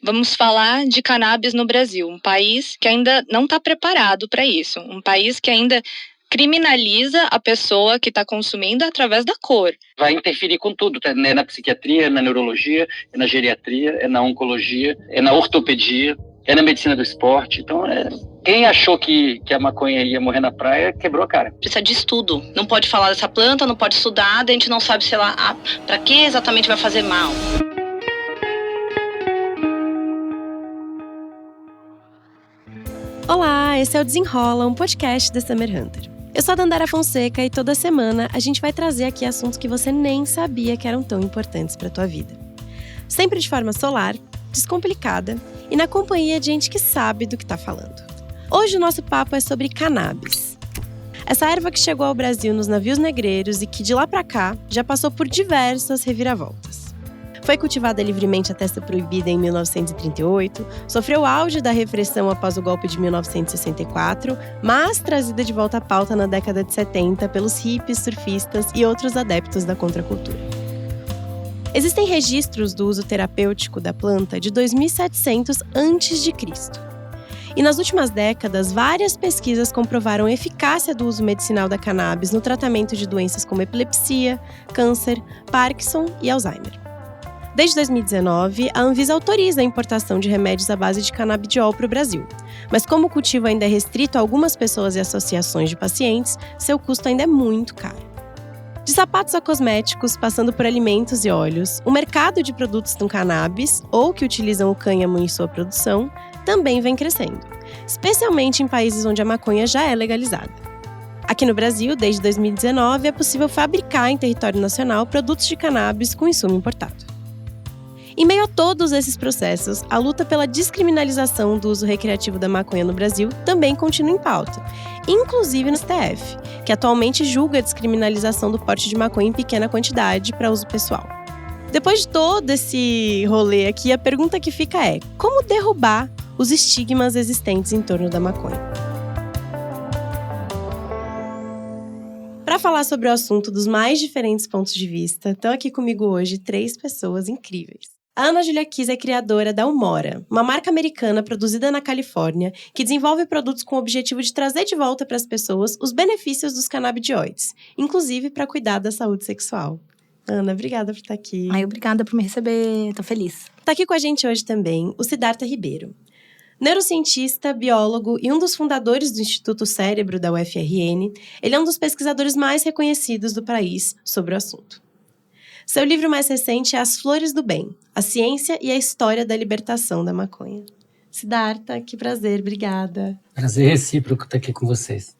Vamos falar de cannabis no Brasil, um país que ainda não está preparado para isso, um país que ainda criminaliza a pessoa que está consumindo através da cor. Vai interferir com tudo, tá? É na psiquiatria, é na neurologia, é na geriatria, é na oncologia, é na ortopedia, é na medicina do esporte. Então, quem achou que a maconha ia morrer na praia, quebrou a cara. Precisa de estudo. Não pode falar dessa planta, não pode estudar, a gente não sabe, sei lá, para que exatamente vai fazer mal. Olá, esse é o Desenrola, um podcast da Summer Hunter. Eu sou a Dandara Fonseca e toda semana a gente vai trazer aqui assuntos que você nem sabia que eram tão importantes para a tua vida. Sempre de forma solar, descomplicada e na companhia de gente que sabe do que está falando. Hoje o nosso papo é sobre cannabis. Essa erva que chegou ao Brasil nos navios negreiros e que de lá para cá já passou por diversas reviravoltas. Foi cultivada livremente até ser proibida em 1938, sofreu o auge da repressão após o golpe de 1964, mas trazida de volta à pauta na década de 70 pelos hippies, surfistas e outros adeptos da contracultura. Existem registros do uso terapêutico da planta de 2700 a.C. E nas últimas décadas, várias pesquisas comprovaram a eficácia do uso medicinal da cannabis no tratamento de doenças como epilepsia, câncer, Parkinson e Alzheimer. Desde 2019, a Anvisa autoriza a importação de remédios à base de canabidiol para o Brasil. Mas como o cultivo ainda é restrito a algumas pessoas e associações de pacientes, seu custo ainda é muito caro. De sapatos a cosméticos, passando por alimentos e óleos, o mercado de produtos com cannabis, ou que utilizam o cânhamo em sua produção, também vem crescendo, especialmente em países onde a maconha já é legalizada. Aqui no Brasil, desde 2019, é possível fabricar em território nacional produtos de cannabis com insumo importado. Em meio a todos esses processos, a luta pela descriminalização do uso recreativo da maconha no Brasil também continua em pauta, inclusive no STF, que atualmente julga a descriminalização do porte de maconha em pequena quantidade para uso pessoal. Depois de todo esse rolê aqui, a pergunta que fica é: como derrubar os estigmas existentes em torno da maconha? Para falar sobre o assunto dos mais diferentes pontos de vista, estão aqui comigo hoje 3 pessoas incríveis. A Ana Júlia Kiss é criadora da Umora, uma marca americana produzida na Califórnia que desenvolve produtos com o objetivo de trazer de volta para as pessoas os benefícios dos canabidioides, inclusive para cuidar da saúde sexual. Ana, obrigada por estar aqui. Obrigada por me receber, tô feliz. Está aqui com a gente hoje também o Siddhartha Ribeiro. Neurocientista, biólogo e um dos fundadores do Instituto Cérebro da UFRN, ele é um dos pesquisadores mais reconhecidos do país sobre o assunto. Seu livro mais recente é As Flores do Bem, a ciência e a história da libertação da maconha. Siddhartha, que prazer, obrigada. Prazer recíproco estar aqui com vocês.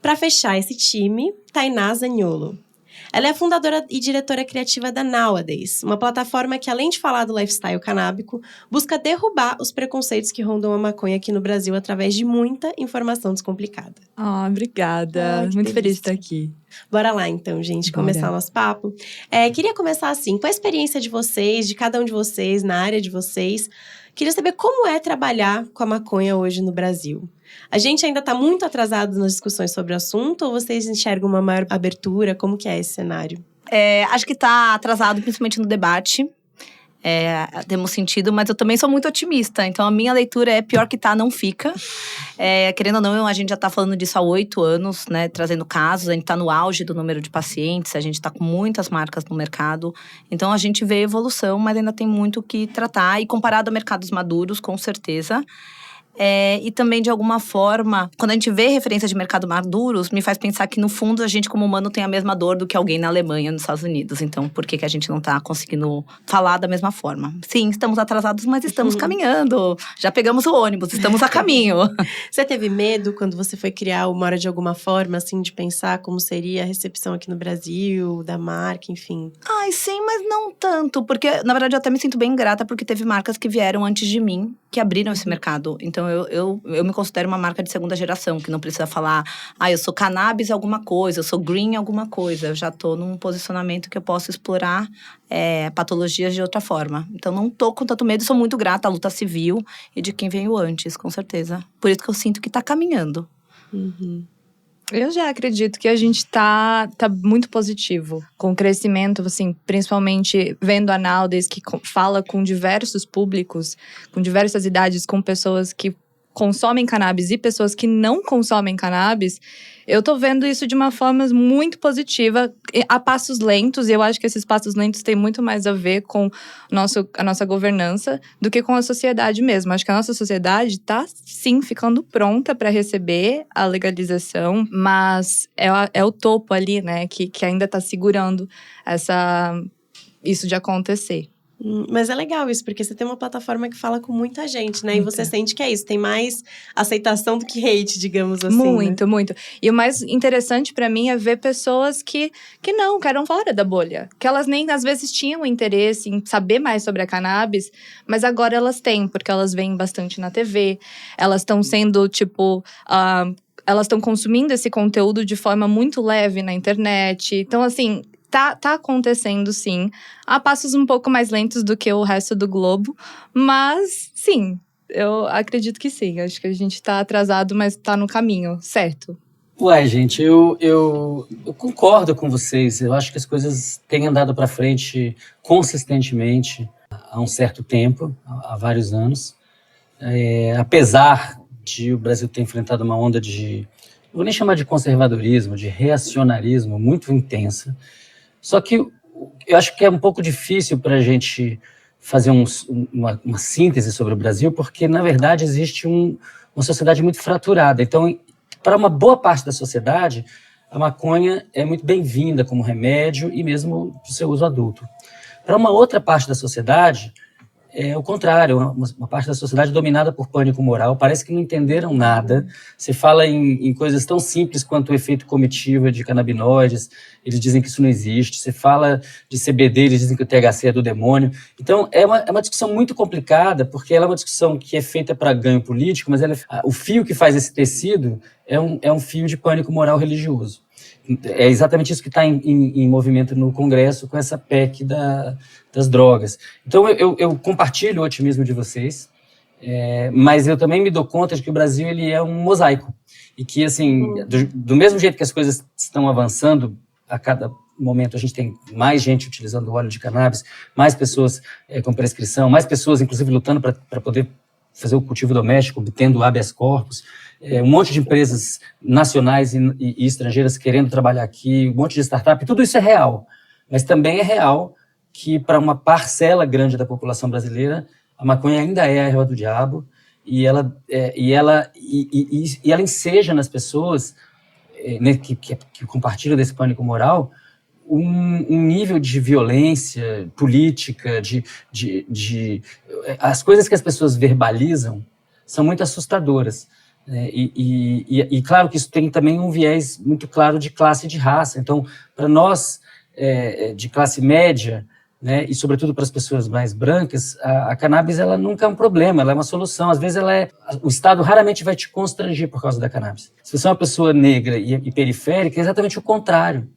Para fechar esse time, Tainá Zaniolo. Ela é a fundadora e diretora criativa da Nowadays, uma plataforma que, além de falar do lifestyle canábico, busca derrubar os preconceitos que rondam a maconha aqui no Brasil através de muita informação descomplicada. Obrigada. Muito feliz de estar aqui. Bora lá, então, gente, começar o nosso papo. Queria começar assim, com a experiência de vocês, de cada um de vocês, na área de vocês. Queria saber como é trabalhar com a maconha hoje no Brasil. A gente ainda está muito atrasado nas discussões sobre o assunto ou vocês enxergam uma maior abertura? Como que é esse cenário? Acho que está atrasado, principalmente no debate. Temos sentido, mas eu também sou muito otimista. Então, a minha leitura é pior que tá, não fica. Querendo ou não, a gente já tá falando disso há 8 anos, né? Trazendo casos, a gente tá no auge do número de pacientes, a gente tá com muitas marcas no mercado. Então, a gente vê evolução, mas ainda tem muito o que tratar. E comparado a mercados maduros, com certeza. E também, de alguma forma, quando a gente vê referências de mercado maduros, me faz pensar que, no fundo, a gente, como humano, tem a mesma dor do que alguém na Alemanha, nos Estados Unidos. Então, por que a gente não tá conseguindo falar da mesma forma? Sim, estamos atrasados, mas estamos caminhando. Já pegamos o ônibus, estamos a caminho. Você teve medo quando você foi criar o Umora de alguma forma, assim, de pensar como seria a recepção aqui no Brasil, da marca, enfim? Sim, mas não tanto. Porque, na verdade, eu até me sinto bem grata, porque teve marcas que vieram antes de mim, que abriram esse mercado. Então, eu me considero uma marca de segunda geração, que não precisa falar, eu sou cannabis alguma coisa, eu sou green alguma coisa. Eu já tô num posicionamento que eu posso explorar patologias de outra forma. Então, não tô com tanto medo, sou muito grata à luta civil e de quem veio antes, com certeza. Por isso que eu sinto que tá caminhando. Uhum. Eu já acredito que a gente tá muito positivo com o crescimento, assim, principalmente vendo a Naldes, que fala com diversos públicos, com diversas idades, com pessoas que consomem cannabis e pessoas que não consomem cannabis. Eu tô vendo isso de uma forma muito positiva, a passos lentos, e eu acho que esses passos lentos têm muito mais a ver com a nossa governança do que com a sociedade mesmo. Acho que a nossa sociedade tá, sim, ficando pronta para receber a legalização, mas é o topo ali, né, que ainda tá segurando isso de acontecer. Mas é legal isso, porque você tem uma plataforma que fala com muita gente, né? E você sente que é isso, tem mais aceitação do que hate, digamos assim. Muito, muito. E o mais interessante pra mim é ver pessoas que não, que eram fora da bolha. Que elas nem, às vezes, tinham interesse em saber mais sobre a cannabis, mas agora elas têm, porque elas veem bastante na TV. Elas estão sendo, elas estão consumindo esse conteúdo de forma muito leve na internet. Então, assim, tá acontecendo, sim. A passos um pouco mais lentos do que o resto do globo. Mas, sim, eu acredito que sim. Acho que a gente tá atrasado, mas tá no caminho, certo? Uai, gente, eu concordo com vocês. Eu acho que as coisas têm andado para frente consistentemente há um certo tempo, há vários anos. Apesar de o Brasil ter enfrentado uma onda de, não vou nem chamar de conservadorismo, de reacionarismo muito intensa. Só que eu acho que é um pouco difícil para a gente fazer uma síntese sobre o Brasil, porque, na verdade, existe uma sociedade muito fraturada. Então, para uma boa parte da sociedade, a maconha é muito bem-vinda como remédio e mesmo para o seu uso adulto. Para uma outra parte da sociedade, é o contrário, uma parte da sociedade dominada por pânico moral, parece que não entenderam nada. Se fala em coisas tão simples quanto o efeito comitiva de canabinoides, eles dizem que isso não existe. Se fala de CBD, eles dizem que o THC é do demônio. Então, é uma discussão muito complicada, porque ela é uma discussão que é feita para ganho político, mas o fio que faz esse tecido é um fio de pânico moral religioso. É exatamente isso que está em movimento no Congresso com essa PEC das drogas. Então, eu compartilho o otimismo de vocês, mas eu também me dou conta de que o Brasil ele é um mosaico. E que, assim, do mesmo jeito que as coisas estão avançando, a cada momento a gente tem mais gente utilizando óleo de cannabis, mais pessoas com prescrição, mais pessoas, inclusive, lutando para poder fazer o cultivo doméstico, obtendo habeas corpus, um monte de empresas nacionais e estrangeiras querendo trabalhar aqui, um monte de startup, tudo isso é real. Mas também é real que, para uma parcela grande da população brasileira, a maconha ainda é a erva do diabo e ela enseja nas pessoas que compartilham desse pânico moral um nível de violência política, as coisas que as pessoas verbalizam são muito assustadoras. E claro que isso tem também um viés muito claro de classe e de raça. Então, para nós, de classe média, né, e sobretudo para as pessoas mais brancas, a cannabis ela nunca é um problema, ela é uma solução. Às vezes o Estado raramente vai te constranger por causa da cannabis. Se você é uma pessoa negra e periférica, é exatamente o contrário.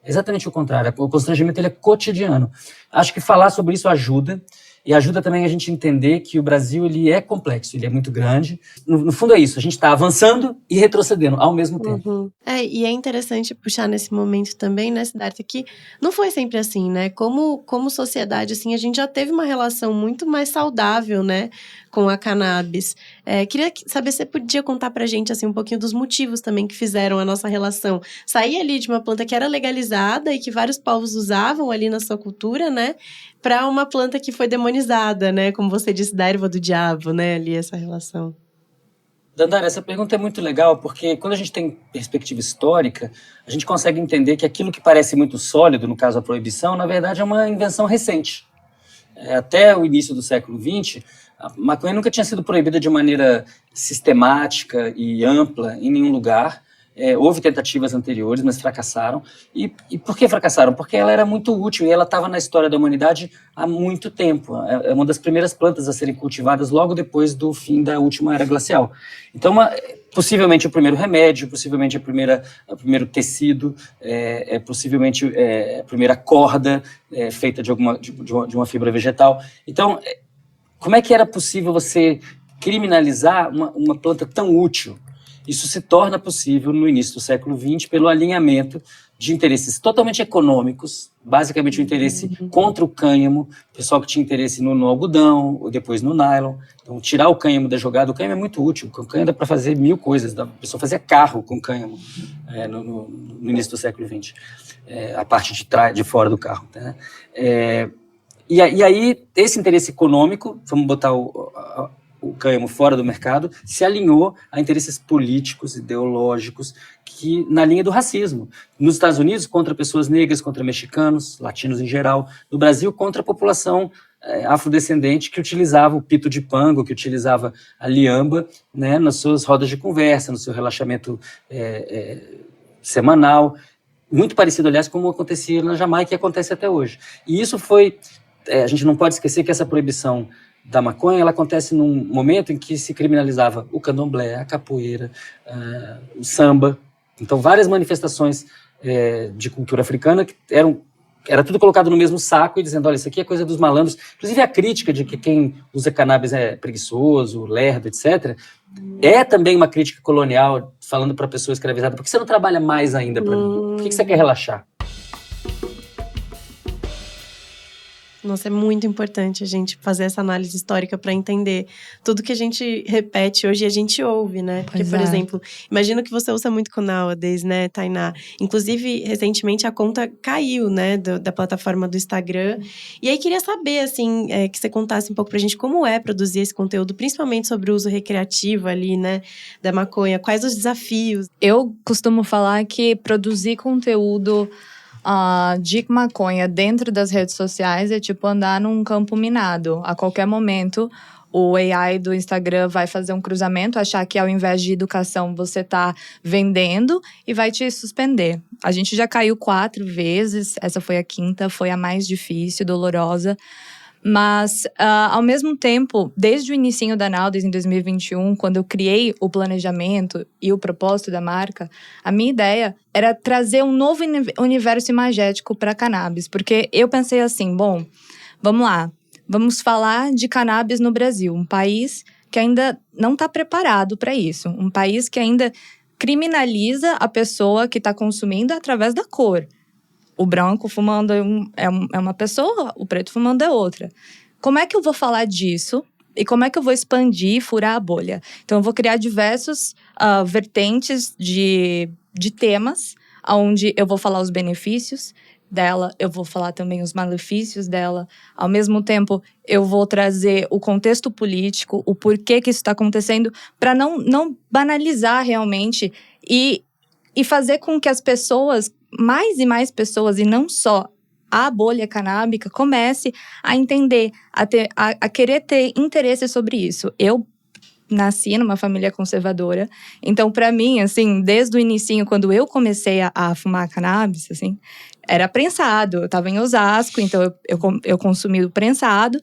Exatamente o contrário. O constrangimento ele é cotidiano. Acho que falar sobre isso ajuda. E ajuda também a gente entender que o Brasil ele é complexo, ele é muito grande. No fundo é isso, a gente está avançando e retrocedendo ao mesmo tempo. E é interessante puxar nesse momento também, né, Siddhartha, que não foi sempre assim, né? Como sociedade, assim, a gente já teve uma relação muito mais saudável, né, com a cannabis. Queria saber se você podia contar pra gente, assim, um pouquinho dos motivos também que fizeram a nossa relação sair ali de uma planta que era legalizada e que vários povos usavam ali na sua cultura, né, para uma planta que foi demonizada, né? Como você disse, da erva do diabo, né? Ali, essa relação. Dandara, essa pergunta é muito legal, porque quando a gente tem perspectiva histórica, a gente consegue entender que aquilo que parece muito sólido, no caso a proibição, na verdade é uma invenção recente. Até o início do século XX, a maconha nunca tinha sido proibida de maneira sistemática e ampla em nenhum lugar. Houve tentativas anteriores, mas fracassaram. E por que fracassaram? Porque ela era muito útil e ela estava na história da humanidade há muito tempo. É uma das primeiras plantas a serem cultivadas logo depois do fim da última era glacial. Então, possivelmente o primeiro remédio, possivelmente o primeiro tecido, possivelmente a primeira corda feita de uma fibra vegetal. Então, como é que era possível você criminalizar uma planta tão útil? Isso se torna possível no início do século XX pelo alinhamento de interesses totalmente econômicos, basicamente o interesse contra o cânhamo, pessoal que tinha interesse no algodão, ou depois no nylon. Então, tirar o cânhamo da jogada, o cânhamo é muito útil, com o cânhamo dá para fazer 1000 coisas, a pessoa fazia carro com cânhamo no início do século XX, a parte de fora do carro. Né? E aí, esse interesse econômico, vamos botar o cânhamo fora do mercado, se alinhou a interesses políticos, ideológicos, que na linha do racismo. Nos Estados Unidos, contra pessoas negras, contra mexicanos, latinos em geral. No Brasil, contra a população afrodescendente que utilizava o pito de pango, que utilizava a liamba, né, nas suas rodas de conversa, no seu relaxamento semanal. Muito parecido, aliás, como acontecia na Jamaica e acontece até hoje. E isso foi... a gente não pode esquecer que essa proibição da maconha, ela acontece num momento em que se criminalizava o candomblé, a capoeira, o samba. Então, várias manifestações de cultura africana que era tudo colocado no mesmo saco e dizendo, olha, isso aqui é coisa dos malandros. Inclusive, a crítica de que quem usa cannabis é preguiçoso, lerdo, etc., é também uma crítica colonial, falando para a pessoa escravizada, por que você não trabalha mais ainda para mim? Por que você quer relaxar? Nossa, é muito importante a gente fazer essa análise histórica para entender tudo que a gente repete hoje e a gente ouve, né? Porque, por exemplo, imagino que você usa muito com nowadays, né, Tainá? Inclusive, recentemente a conta caiu, né, da plataforma do Instagram. E aí, queria saber, assim, que você contasse um pouco pra gente como é produzir esse conteúdo, principalmente sobre o uso recreativo ali, né, da maconha. Quais os desafios? Eu costumo falar que produzir conteúdo de maconha dentro das redes sociais é tipo andar num campo minado. A qualquer momento, o AI do Instagram vai fazer um cruzamento, achar que ao invés de educação você tá vendendo e vai te suspender. A gente já caiu 4 vezes, essa foi a 5ª, foi a mais difícil, dolorosa. Mas, ao mesmo tempo, desde o início da Nowdays, em 2021, quando eu criei o planejamento e o propósito da marca, a minha ideia era trazer um novo universo imagético para a cannabis. Porque eu pensei assim, bom, vamos lá, vamos falar de cannabis no Brasil, um país que ainda não está preparado para isso, um país que ainda criminaliza a pessoa que está consumindo através da cor. O branco fumando é uma pessoa, o preto fumando é outra. Como é que eu vou falar disso? E como é que eu vou expandir e furar a bolha? Então, eu vou criar diversos vertentes de temas, onde eu vou falar os benefícios dela, eu vou falar também os malefícios dela. Ao mesmo tempo, eu vou trazer o contexto político, o porquê que isso está acontecendo, para não banalizar realmente e fazer com que as pessoas, mais e mais pessoas, e não só a bolha canábica, comece a entender, a querer ter interesse sobre isso. Eu nasci numa família conservadora, então para mim, assim, desde o inicinho, quando eu comecei a fumar cannabis, assim, era prensado. Eu estava em Osasco, então eu consumi o prensado,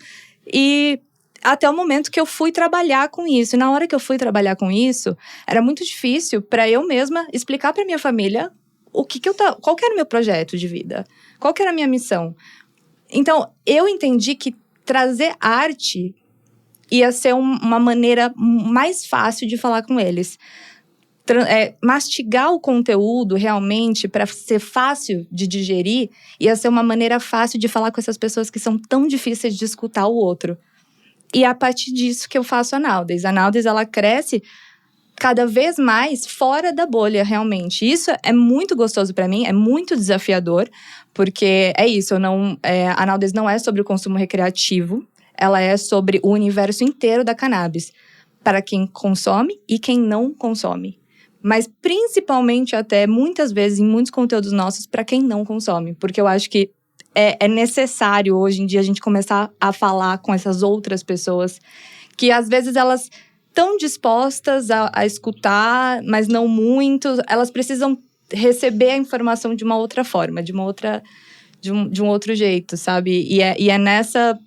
e até o momento que eu fui trabalhar com isso. E na hora que eu fui trabalhar com isso, era muito difícil para eu mesma explicar para minha família qual que era o meu projeto de vida, qual que era a minha missão. Então, eu entendi que trazer arte ia ser uma maneira mais fácil de falar com eles. Mastigar o conteúdo realmente para ser fácil de digerir ia ser uma maneira fácil de falar com essas pessoas que são tão difíceis de escutar o outro. E é a partir disso que eu faço a Nowdays. A Nowdays, ela cresce cada vez mais fora da bolha, realmente. Isso é muito gostoso para mim, é muito desafiador, porque é isso, a Nowdays não é sobre o consumo recreativo, ela é sobre o universo inteiro da cannabis, para quem consome e quem não consome. Mas principalmente até, muitas vezes, em muitos conteúdos nossos, para quem não consome. Porque eu acho que é necessário, hoje em dia, a gente começar a falar com essas outras pessoas, que às vezes elas estão dispostas a escutar, mas não muito. Elas precisam receber a informação de uma outra forma, de um outro jeito, sabe? E é nessa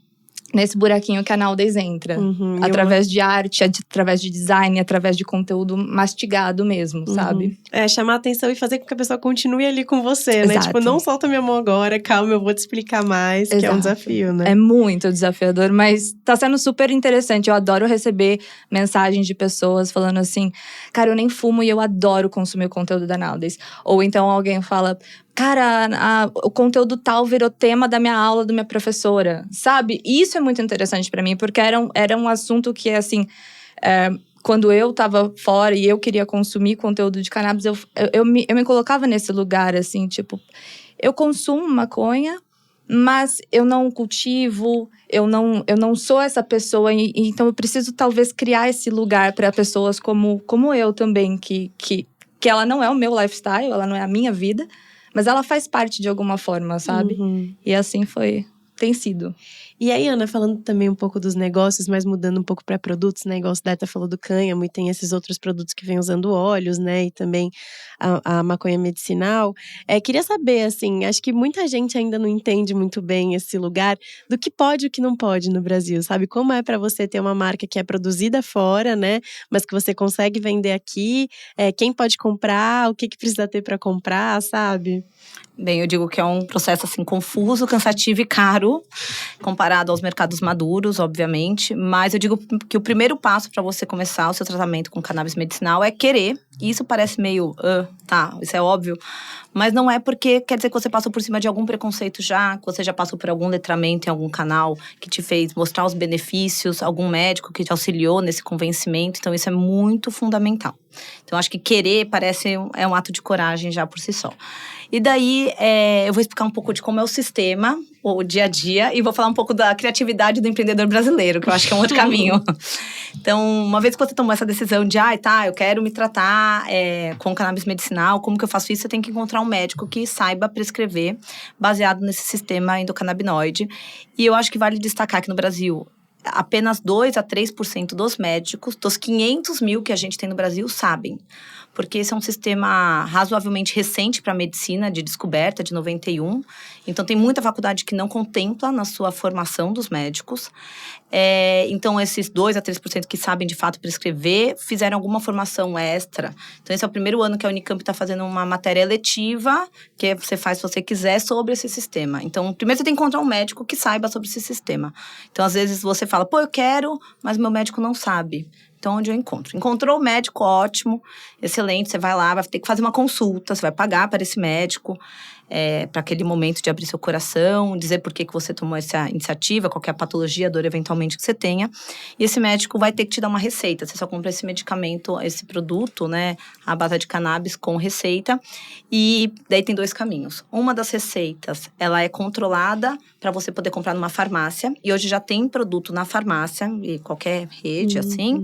nesse buraquinho que a Nowdays entra. Através de arte, através de design, através de conteúdo mastigado mesmo, sabe? Chamar a atenção e fazer com que a pessoa continue ali com você, né? Exato. Tipo, não solta minha mão agora, calma, eu vou te explicar mais, que é um desafio, né? É muito desafiador, mas tá sendo super interessante. Eu adoro receber mensagens de pessoas falando assim, cara, eu nem fumo e eu adoro consumir o conteúdo da Nowdays. Ou então alguém fala, cara, o conteúdo tal virou tema da minha aula, da minha professora, sabe? Isso é muito interessante pra mim, porque era um assunto que, assim, quando eu tava fora e eu queria consumir conteúdo de cannabis, eu me colocava nesse lugar, assim, tipo, eu consumo maconha, mas eu não cultivo, eu não sou essa pessoa, então eu preciso talvez criar esse lugar para pessoas como eu também, que ela não é o meu lifestyle, ela não é a minha vida, mas ela faz parte de alguma forma, sabe? E assim tem sido. E aí, Ana, falando também um pouco dos negócios, mas mudando um pouco para produtos, né? Igual o Siddhartha falou do cânhamo e tem esses outros produtos que vêm usando óleos, né? E também a maconha medicinal. Queria saber, assim, acho que muita gente ainda não entende muito bem esse lugar do que pode e o que não pode no Brasil, sabe? Como é para você ter uma marca que é produzida fora, né? Mas que você consegue vender aqui, quem pode comprar, o que precisa ter para comprar, sabe? Bem, eu digo que é um processo, assim, confuso, cansativo e caro, comparado aos mercados maduros, obviamente. Mas eu digo que o primeiro passo para você começar o seu tratamento com cannabis medicinal é querer. E isso parece meio, isso é óbvio. Mas não é porque quer dizer que você passou por cima de algum preconceito já, que você já passou por algum letramento em algum canal que te fez mostrar os benefícios, algum médico que te auxiliou nesse convencimento. Então, isso é muito fundamental. Então, acho que querer parece um ato de coragem já por si só. E daí, eu vou explicar um pouco de como é o sistema, o dia a dia, e vou falar um pouco da criatividade do empreendedor brasileiro, que eu acho que é um outro caminho. Então, uma vez que você tomou essa decisão de, eu quero me tratar com cannabis medicinal, como que eu faço isso? Você tem que encontrar um médico que saiba prescrever, baseado nesse sistema endocannabinoide. E eu acho que vale destacar que no Brasil, apenas 2 a 3% dos médicos, dos 500 mil que a gente tem no Brasil, sabem. Porque esse é um sistema razoavelmente recente para a medicina, de descoberta, de 91. Então, tem muita faculdade que não contempla na sua formação dos médicos. Então, esses 2 a 3% que sabem, de fato, prescrever, fizeram alguma formação extra. Então, esse é o primeiro ano que a Unicamp está fazendo uma matéria eletiva, que você faz se você quiser, sobre esse sistema. Então, primeiro você tem que encontrar um médico que saiba sobre esse sistema. Então, às vezes, você fala, eu quero, mas meu médico não sabe. Então, onde eu encontro? Encontrou o médico, ótimo, excelente, você vai lá, vai ter que fazer uma consulta, você vai pagar para esse médico, para aquele momento de abrir seu coração, dizer por que você tomou essa iniciativa, qual que é a patologia, a dor eventualmente que você tenha. E esse médico vai ter que te dar uma receita. Você só compra esse medicamento, esse produto, né, a base de cannabis com receita. E daí tem 2 caminhos. Uma das receitas, ela é controlada para você poder comprar numa farmácia. E hoje já tem produto na farmácia, e qualquer rede, assim.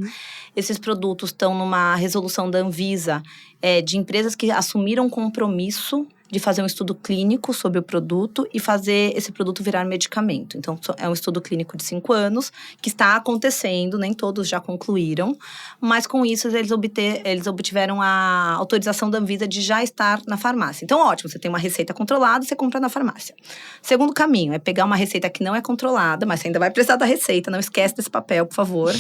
Esses produtos estão numa resolução da Anvisa, de empresas que assumiram compromisso de fazer um estudo clínico sobre o produto e fazer esse produto virar medicamento. Então, é um estudo clínico de 5 anos que está acontecendo, nem todos já concluíram, mas com isso eles obtiveram a autorização da Anvisa de já estar na farmácia. Então, ótimo, você tem uma receita controlada, você compra na farmácia. Segundo caminho é pegar uma receita que não é controlada, mas você ainda vai precisar da receita, não esquece desse papel, por favor.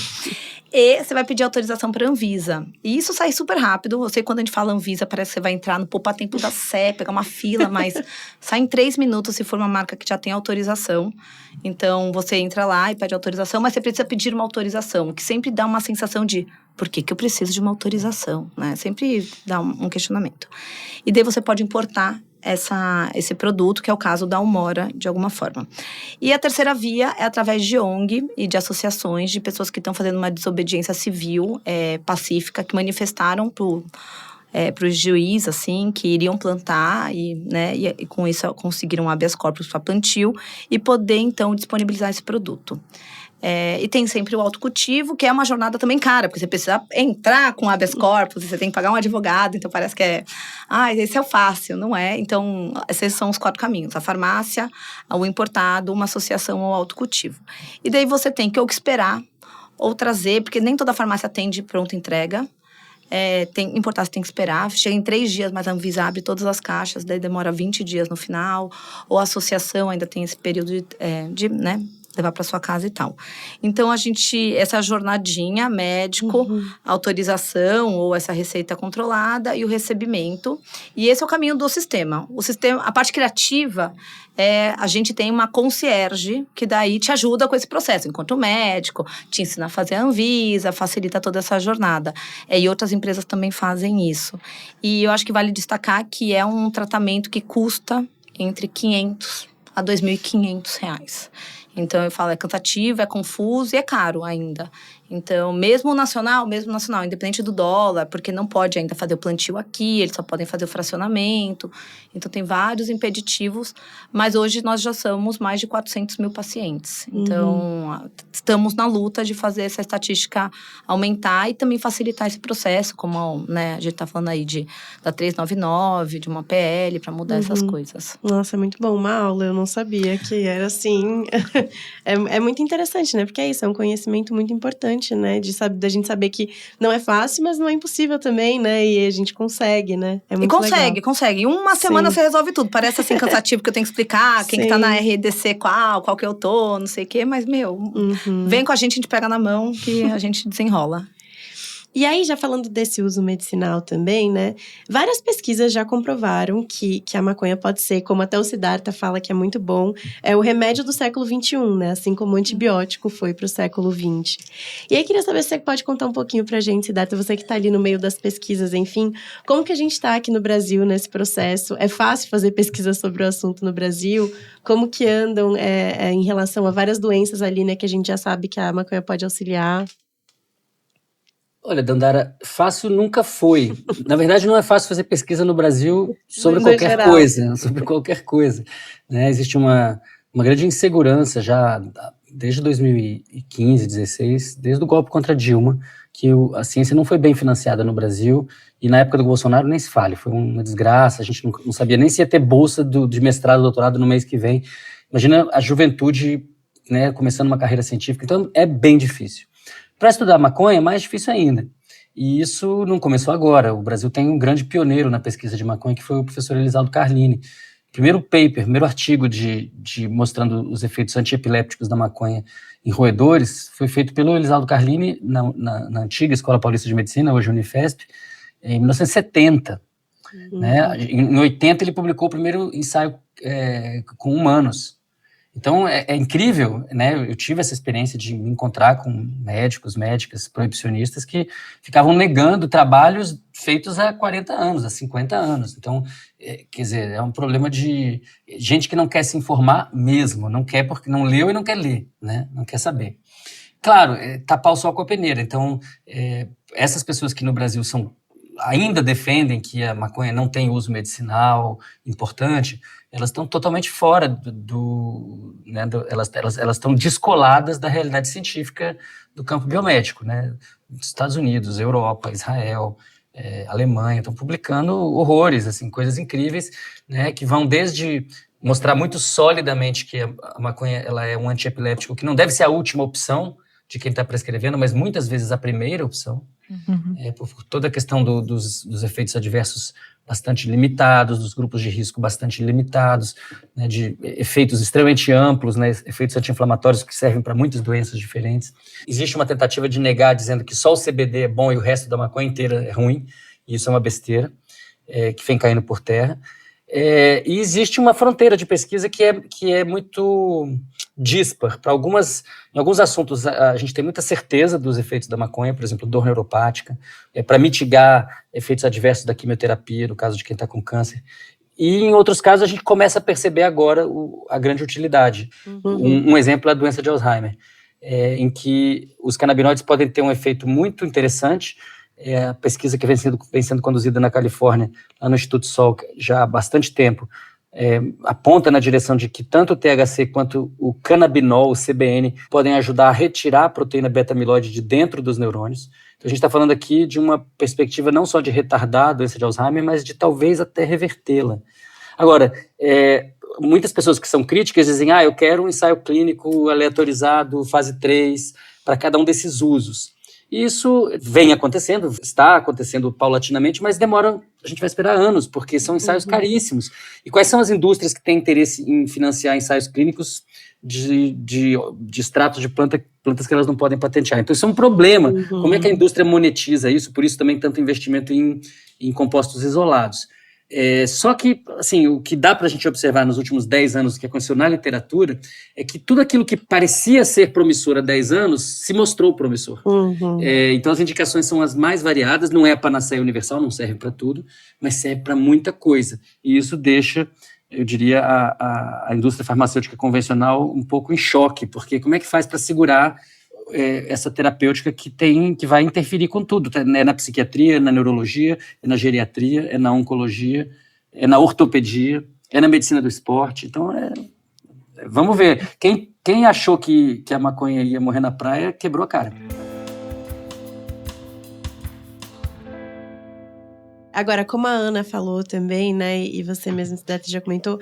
E você vai pedir autorização para a Anvisa. E isso sai super rápido. Eu sei que quando a gente fala Anvisa, parece que você vai entrar no Poupa Tempo da Sé, pegar uma fila, mas sai em 3 minutos se for uma marca que já tem autorização. Então, você entra lá e pede autorização, mas você precisa pedir uma autorização, que sempre dá uma sensação de por que eu preciso de uma autorização, né? Sempre dá um questionamento. E daí você pode importar esse produto, que é o caso da Umora, de alguma forma. E a terceira via é através de ONG e de associações de pessoas que estão fazendo uma desobediência civil pacífica, que manifestaram para os juízes, assim, que iriam plantar e com isso conseguiram habeas corpus para plantio e poder, então, disponibilizar esse produto. E tem sempre o autocultivo, que é uma jornada também cara, porque você precisa entrar com habeas corpus, você tem que pagar um advogado, então parece que esse é o fácil, não é? Então, esses são os 4 caminhos: a farmácia, o importado, uma associação ou autocultivo. E daí você tem que ou que esperar, ou trazer, porque nem toda farmácia atende pronta entrega. Importar, você tem que esperar. Chega em 3 dias, mas a Anvisa abre todas as caixas, daí demora 20 dias no final. Ou a associação ainda tem esse período levar para sua casa e tal. Então, essa jornadinha, médico, autorização ou essa receita controlada e o recebimento. E esse é o caminho do sistema. A parte criativa, a gente tem uma concierge que daí te ajuda com esse processo, enquanto médico, te ensina a fazer a Anvisa, facilita toda essa jornada. E outras empresas também fazem isso. E eu acho que vale destacar que é um tratamento que custa entre R$500 a R$2.500. Então, eu falo, é cansativo, é confuso e é caro ainda. Então, mesmo nacional, independente do dólar, porque não pode ainda fazer o plantio aqui, eles só podem fazer o fracionamento. Então, tem vários impeditivos, mas hoje nós já somos mais de 400 mil pacientes. Então, estamos na luta de fazer essa estatística aumentar e também facilitar esse processo, como a gente está falando aí da 399, de uma PL, para mudar essas coisas. Nossa, é muito bom, uma aula, eu não sabia que era assim. É muito interessante, né? Porque é isso, é um conhecimento muito importante, né? Da gente saber que não é fácil, mas não é impossível também, né? E a gente consegue, né? É muito legal. Consegue. Em uma semana você resolve tudo. Parece assim cansativo que eu tenho que explicar quem que tá na RDC qual que eu tô, não sei o quê. Mas, vem com a gente pega na mão que a gente desenrola. E aí, já falando desse uso medicinal também, né? Várias pesquisas já comprovaram que a maconha pode ser, como até o Siddhartha fala que é muito bom, é o remédio do século XXI, né? Assim como o antibiótico foi para o século XX. E aí, queria saber se você pode contar um pouquinho pra gente, Siddhartha, você que tá ali no meio das pesquisas, enfim. Como que a gente tá aqui no Brasil nesse processo? É fácil fazer pesquisa sobre o assunto no Brasil? Como que andam em relação a várias doenças ali, né? Que a gente já sabe que a maconha pode auxiliar? Olha, Dandara, fácil nunca foi. Na verdade, não é fácil fazer pesquisa no Brasil sobre qualquer coisa, né? Existe uma grande insegurança já desde 2015, 2016, desde o golpe contra Dilma, que a ciência não foi bem financiada no Brasil, e na época do Bolsonaro nem se fale, foi uma desgraça, a gente não sabia nem se ia ter bolsa de mestrado, doutorado no mês que vem. Imagina a juventude, né, começando uma carreira científica, então é bem difícil. Para estudar maconha é mais difícil ainda. E isso não começou agora. O Brasil tem um grande pioneiro na pesquisa de maconha, que foi o professor Elisaldo Carlini. Primeiro artigo mostrando os efeitos antiepilépticos da maconha em roedores foi feito pelo Elisaldo Carlini na antiga Escola Paulista de Medicina, hoje Unifesp, em 1970. Né? Em 80 ele publicou o primeiro ensaio com humanos. Então, é incrível, né? Eu tive essa experiência de me encontrar com médicas, proibicionistas que ficavam negando trabalhos feitos há 40 anos, há 50 anos. Então, quer dizer, é um problema de gente que não quer se informar mesmo, não quer porque não leu e não quer ler, né? Não quer saber. Claro, tapar o sol com a peneira. Então, essas pessoas que no Brasil ainda defendem que a maconha não tem uso medicinal importante, elas estão totalmente fora elas estão descoladas da realidade científica do campo biomédico, né? Estados Unidos, Europa, Israel, Alemanha, estão publicando horrores, assim, coisas incríveis, né? Que vão desde mostrar muito solidamente que a maconha ela é um antiepiléptico que não deve ser a última opção de quem está prescrevendo, mas muitas vezes a primeira opção, por toda a questão dos efeitos adversos bastante limitados, dos grupos de risco bastante limitados, né, de efeitos extremamente amplos, né, efeitos anti-inflamatórios que servem para muitas doenças diferentes. Existe uma tentativa de negar, dizendo que só o CBD é bom e o resto da maconha inteira é ruim, e isso é uma besteira, que vem caindo por terra. E existe uma fronteira de pesquisa que é muito dispar. Em alguns assuntos, a gente tem muita certeza dos efeitos da maconha, por exemplo, dor neuropática, para mitigar efeitos adversos da quimioterapia, no caso de quem está com câncer. E em outros casos, a gente começa a perceber agora a grande utilidade. Um exemplo é a doença de Alzheimer, em que os canabinoides podem ter um efeito muito interessante. A pesquisa que vem sendo conduzida na Califórnia, lá no Instituto Salk, já há bastante tempo, aponta na direção de que tanto o THC quanto o canabinol, o CBN, podem ajudar a retirar a proteína beta-amiloide de dentro dos neurônios. Então, a gente está falando aqui de uma perspectiva não só de retardar a doença de Alzheimer, mas de talvez até revertê-la. Agora, muitas pessoas que são críticas dizem, eu quero um ensaio clínico aleatorizado, fase 3, para cada um desses usos. E isso vem acontecendo, está acontecendo paulatinamente, mas a gente vai esperar anos, porque são ensaios caríssimos. E quais são as indústrias que têm interesse em financiar ensaios clínicos de extratos de plantas que elas não podem patentear? Então isso é um problema. Como é que a indústria monetiza isso? Por isso também tanto investimento em compostos isolados. Só que, assim, o que dá para a gente observar nos últimos 10 anos, que aconteceu na literatura, é que tudo aquilo que parecia ser promissor há 10 anos se mostrou promissor. Então, as indicações são as mais variadas, não é a panaceia universal, não serve para tudo, mas serve para muita coisa. E isso deixa, eu diria, a indústria farmacêutica convencional um pouco em choque, porque como é que faz para segurar essa terapêutica que vai interferir com tudo, tá? É na psiquiatria, na neurologia, é na geriatria, é na oncologia, é na ortopedia, é na medicina do esporte. Então, vamos ver. Quem achou que a maconha ia morrer na praia, quebrou a cara. Agora, como a Ana falou também, né, e você mesmo, Cidete, já comentou,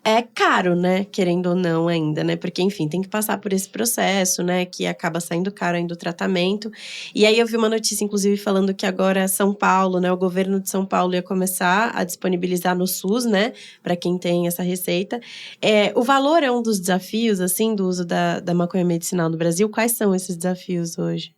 é caro, né, querendo ou não ainda, né, porque, enfim, tem que passar por esse processo, né, que acaba saindo caro ainda o tratamento. E aí eu vi uma notícia, inclusive, falando que agora São Paulo, né, o governo de São Paulo ia começar a disponibilizar no SUS, né, para quem tem essa receita. O valor é um dos desafios, assim, do uso da maconha medicinal no Brasil. Quais são esses desafios hoje?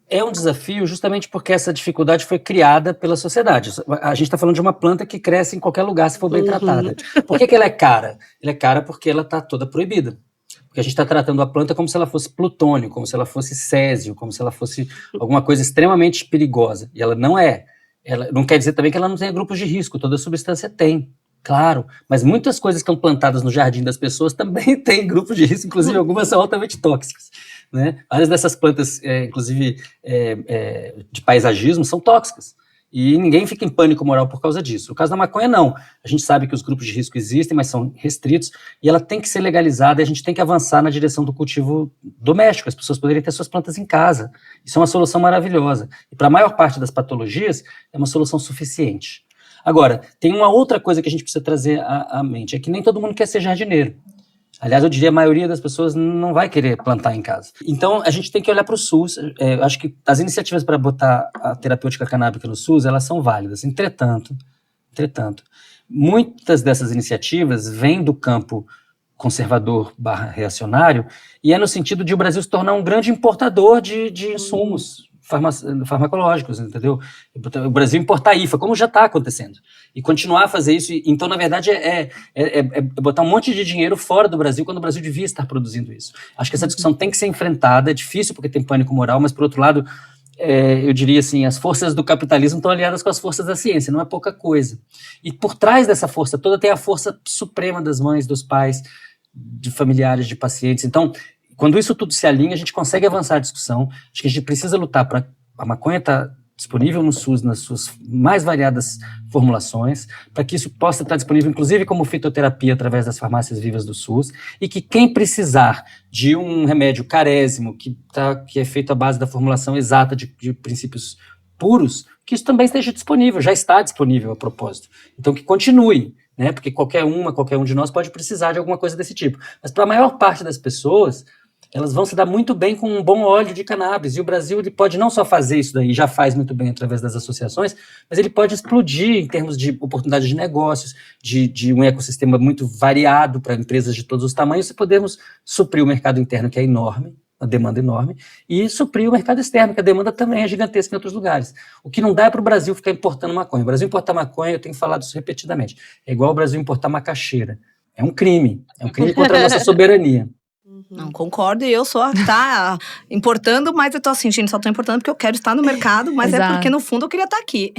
É um desafio justamente porque essa dificuldade foi criada pela sociedade. A gente está falando de uma planta que cresce em qualquer lugar se for bem tratada. Por que ela é cara? Ela é cara porque ela está toda proibida. Porque a gente está tratando a planta como se ela fosse plutônio, como se ela fosse césio, como se ela fosse alguma coisa extremamente perigosa. E ela não é. Ela não quer dizer também que ela não tenha grupos de risco. Toda substância tem. Claro, mas muitas coisas que estão plantadas no jardim das pessoas também têm grupos de risco, inclusive algumas são altamente tóxicas, né? Várias dessas plantas, inclusive de paisagismo, são tóxicas. E ninguém fica em pânico moral por causa disso. No caso da maconha, não. A gente sabe que os grupos de risco existem, mas são restritos, e ela tem que ser legalizada, e a gente tem que avançar na direção do cultivo doméstico. As pessoas poderiam ter suas plantas em casa. Isso é uma solução maravilhosa. E para a maior parte das patologias, é uma solução suficiente. Agora, tem uma outra coisa que a gente precisa trazer à mente, é que nem todo mundo quer ser jardineiro. Aliás, eu diria, a maioria das pessoas não vai querer plantar em casa. Então, a gente tem que olhar para o SUS. Eu acho que as iniciativas para botar a terapêutica canábica no SUS, elas são válidas. Entretanto, muitas dessas iniciativas vêm do campo conservador/reacionário e é no sentido de o Brasil se tornar um grande importador de insumos farmacológicos, entendeu? O Brasil importar IFA, como já está acontecendo, e continuar a fazer isso. Então, na verdade, é botar um monte de dinheiro fora do Brasil, quando o Brasil devia estar produzindo isso. Acho que essa discussão tem que ser enfrentada, é difícil porque tem pânico moral, mas, por outro lado, eu diria assim, as forças do capitalismo estão aliadas com as forças da ciência, não é pouca coisa. E por trás dessa força toda tem a força suprema das mães, dos pais, de familiares, de pacientes. Então, quando isso tudo se alinha, a gente consegue avançar a discussão. Acho que a gente precisa lutar para a maconha estar disponível no SUS nas suas mais variadas formulações, para que isso possa estar disponível, inclusive como fitoterapia, através das farmácias vivas do SUS, e que quem precisar de um remédio carésimo, que é feito à base da formulação exata de princípios puros, que isso também esteja disponível, já está disponível a propósito. Então, que continue, né? Porque qualquer um de nós pode precisar de alguma coisa desse tipo. Mas para a maior parte das pessoas, elas vão se dar muito bem com um bom óleo de cannabis, e o Brasil ele pode não só fazer isso daí, já faz muito bem através das associações, mas ele pode explodir em termos de oportunidades de negócios, de um ecossistema muito variado para empresas de todos os tamanhos, e podemos suprir o mercado interno, que é enorme, a demanda enorme, e suprir o mercado externo, que a demanda também é gigantesca em outros lugares. O que não dá é para o Brasil ficar importando maconha. O Brasil importar maconha, eu tenho falado isso repetidamente, é igual o Brasil importar macaxeira. É um crime contra a nossa soberania. Não, concordo, e eu sou tá importando, mas eu tô sentindo, só tô importando porque eu quero estar no mercado, mas é porque no fundo eu queria estar aqui.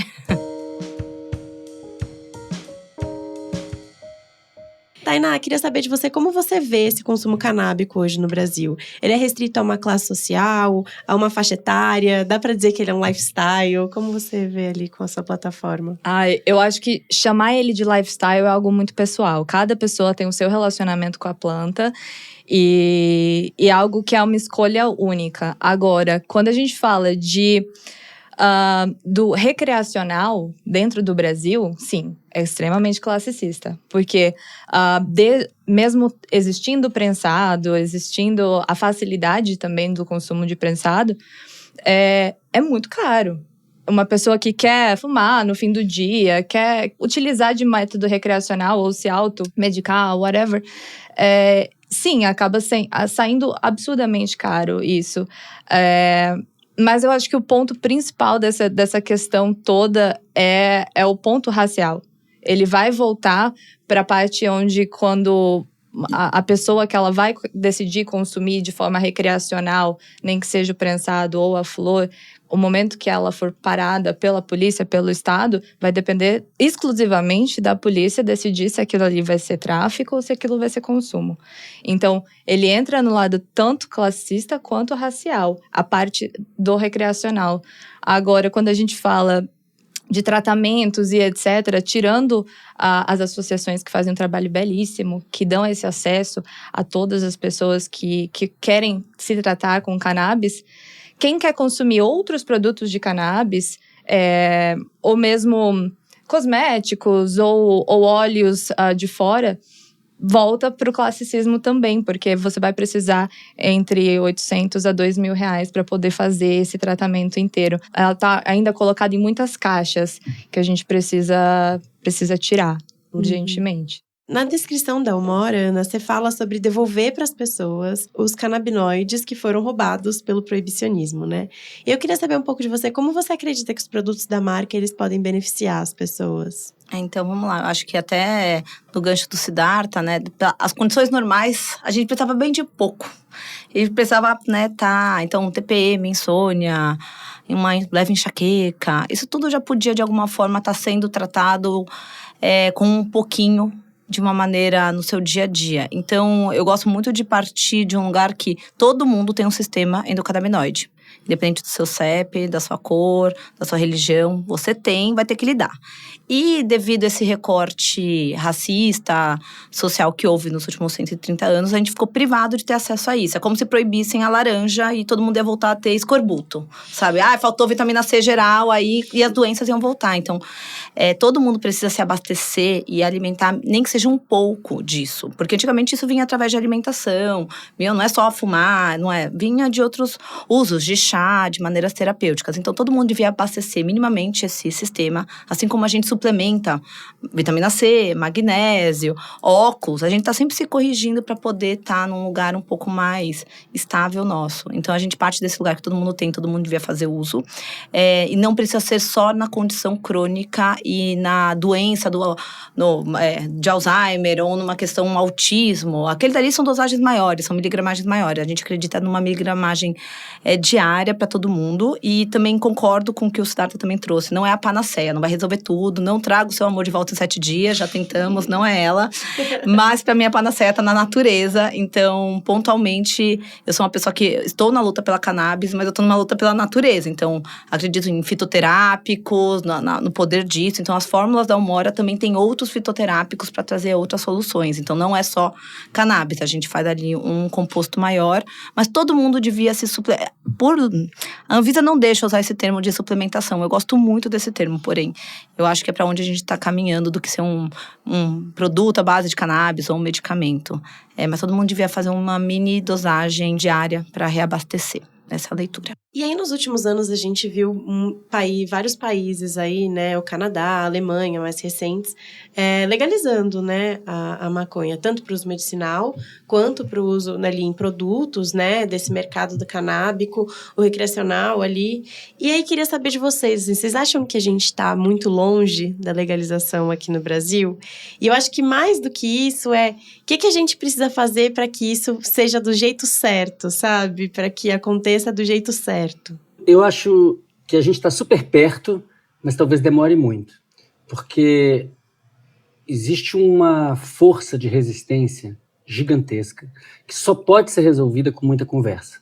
Tainá, queria saber de você, como você vê esse consumo canábico hoje no Brasil? Ele é restrito a uma classe social, a uma faixa etária? Dá pra dizer que ele é um lifestyle? Como você vê ali com a sua plataforma? Eu acho que chamar ele de lifestyle é algo muito pessoal. Cada pessoa tem o seu relacionamento com a planta e algo que é uma escolha única. Agora, quando a gente fala de do recreacional dentro do Brasil, sim, é extremamente classicista. Porque mesmo existindo prensado, existindo a facilidade também do consumo de prensado, é muito caro. Uma pessoa que quer fumar no fim do dia, quer utilizar de método recreacional ou se automedicar, whatever, sim, acaba saindo absurdamente caro isso. Mas eu acho que o ponto principal dessa questão toda é o ponto racial. Ele vai voltar para a parte onde, quando a pessoa que ela vai decidir consumir de forma recreacional, nem que seja o prensado ou a flor, o momento que ela for parada pela polícia, pelo Estado, vai depender exclusivamente da polícia decidir se aquilo ali vai ser tráfico ou se aquilo vai ser consumo. Então, ele entra no lado tanto classista quanto racial, a parte do recreacional. Agora, quando a gente fala de tratamentos e etc., tirando as associações que fazem um trabalho belíssimo, que dão esse acesso a todas as pessoas que querem se tratar com cannabis, quem quer consumir outros produtos de cannabis, ou mesmo cosméticos ou óleos de fora, volta para o classicismo também, porque você vai precisar entre 800 a 2 mil reais para poder fazer esse tratamento inteiro. Ela está ainda colocada em muitas caixas que a gente precisa tirar urgentemente. Na descrição da Umora, Ana, você fala sobre devolver para as pessoas os canabinoides que foram roubados pelo proibicionismo, né? E eu queria saber um pouco de você, como você acredita que os produtos da marca eles podem beneficiar as pessoas? Então, vamos lá. Eu acho que até no gancho do Siddhartha, né? As condições normais, a gente precisava bem de pouco. A gente precisava, né, então, TPM, insônia, uma leve enxaqueca. Isso tudo já podia, de alguma forma, estar sendo tratado com um pouquinho, de uma maneira no seu dia a dia. Então, eu gosto muito de partir de um lugar que todo mundo tem um sistema endocannabinoide. Independente do seu CEP, da sua cor, da sua religião, você vai ter que lidar. E devido a esse recorte racista, social que houve nos últimos 130 anos, a gente ficou privado de ter acesso a isso. É como se proibissem a laranja e todo mundo ia voltar a ter escorbuto, sabe? Faltou vitamina C geral, aí e as doenças iam voltar. Então, todo mundo precisa se abastecer e alimentar, nem que seja um pouco disso. Porque antigamente isso vinha através de alimentação, não é só fumar, vinha de outros usos, de chá, de maneiras terapêuticas. Então, todo mundo devia abastecer minimamente esse sistema, assim como a gente suplementa vitamina C, magnésio, óculos. A gente tá sempre se corrigindo para poder estar num lugar um pouco mais estável nosso. Então, a gente parte desse lugar que todo mundo tem, todo mundo devia fazer uso. E não precisa ser só na condição crônica e na doença de Alzheimer ou numa questão autismo. Aqueles ali são dosagens maiores, são miligramagens maiores. A gente acredita numa miligramagem diária para todo mundo. E também concordo com o que o Siddhartha também trouxe. Não é a panaceia, não vai resolver tudo. Não traga o seu amor de volta em 7 dias, já tentamos, não é ela. Mas para mim a panaceia tá na natureza. Então, pontualmente, eu sou uma pessoa que estou na luta pela cannabis, mas eu estou numa luta pela natureza. Então, acredito em fitoterápicos, no poder disso. Então, as fórmulas da Umora também tem outros fitoterápicos para trazer outras soluções. Então, não é só cannabis. A gente faz ali um composto maior, mas todo mundo devia se suplementar. A Anvisa não deixa usar esse termo de suplementação. Eu gosto muito desse termo, porém, eu acho que é para onde a gente está caminhando do que ser um produto à base de cannabis ou um medicamento. Mas todo mundo devia fazer uma mini dosagem diária para reabastecer. Essa leitura. E aí, nos últimos anos, a gente viu vários países aí, né? O Canadá, a Alemanha, mais recentes, legalizando, né, a maconha, tanto para o uso medicinal, quanto para o uso ali em produtos, né, desse mercado do canábico, o recreacional ali. E aí, queria saber de vocês, assim, vocês acham que a gente está muito longe da legalização aqui no Brasil? E eu acho que mais do que isso o que a gente precisa fazer para que isso seja do jeito certo, sabe? Para que aconteça do jeito certo. Eu acho que a gente está super perto, mas talvez demore muito. Porque existe uma força de resistência gigantesca que só pode ser resolvida com muita conversa.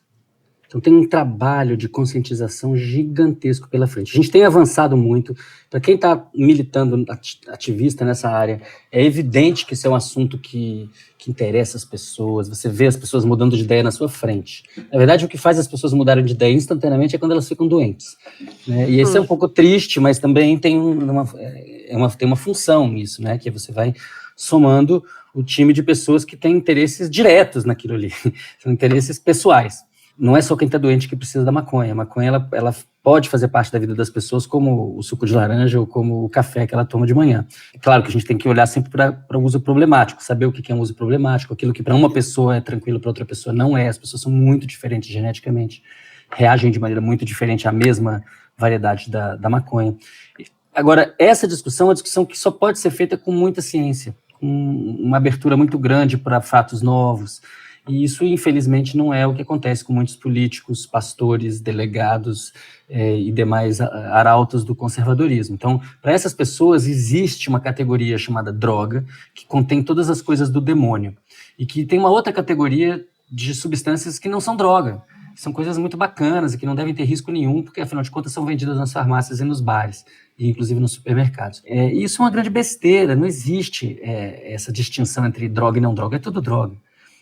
Então tem um trabalho de conscientização gigantesco pela frente. A gente tem avançado muito. Para quem está militando, ativista nessa área, é evidente que esse é um assunto que interessa as pessoas. Você vê as pessoas mudando de ideia na sua frente. Na verdade, o que faz as pessoas mudarem de ideia instantaneamente é quando elas ficam doentes, né? E isso é um pouco triste, mas também tem uma função nisso, né? Que você vai somando o time de pessoas que têm interesses diretos naquilo ali. São interesses pessoais. Não é só quem está doente que precisa da maconha. A maconha, ela pode fazer parte da vida das pessoas como o suco de laranja ou como o café que ela toma de manhã. É claro que a gente tem que olhar sempre para o uso problemático, saber o que é um uso problemático, aquilo que para uma pessoa é tranquilo, para outra pessoa não é. As pessoas são muito diferentes geneticamente, reagem de maneira muito diferente à mesma variedade da maconha. Agora, essa discussão é uma discussão que só pode ser feita com muita ciência, com uma abertura muito grande para fatos novos. E isso, infelizmente, não é o que acontece com muitos políticos, pastores, delegados e demais arautos do conservadorismo. Então, para essas pessoas, existe uma categoria chamada droga, que contém todas as coisas do demônio. E que tem uma outra categoria de substâncias que não são droga. São coisas muito bacanas e que não devem ter risco nenhum, porque, afinal de contas, são vendidas nas farmácias e nos bares, e inclusive nos supermercados. E isso é uma grande besteira. Não existe essa distinção entre droga e não droga. É tudo droga.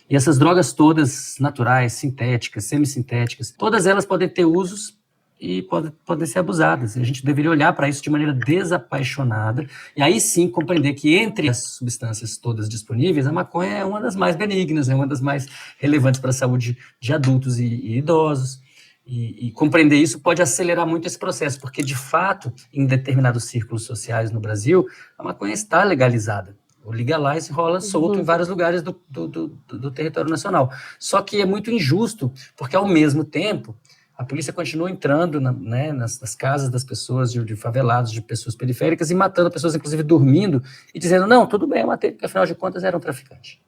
E essas drogas todas, naturais, sintéticas, semissintéticas, todas elas podem ter usos e podem ser abusadas. A gente deveria olhar para isso de maneira desapaixonada e aí sim compreender que entre as substâncias todas disponíveis, a maconha é uma das mais benignas, é uma das mais relevantes para a saúde de adultos e idosos. E compreender isso pode acelerar muito esse processo, porque, de fato, em determinados círculos sociais no Brasil, a maconha está legalizada. O legalize rola solto em vários lugares do território nacional. Só que é muito injusto, porque, ao mesmo tempo, a polícia continua entrando nas casas das pessoas, de favelados, de pessoas periféricas, e matando pessoas, inclusive dormindo, e dizendo, não, tudo bem, eu matei, porque, afinal de contas, era um traficante.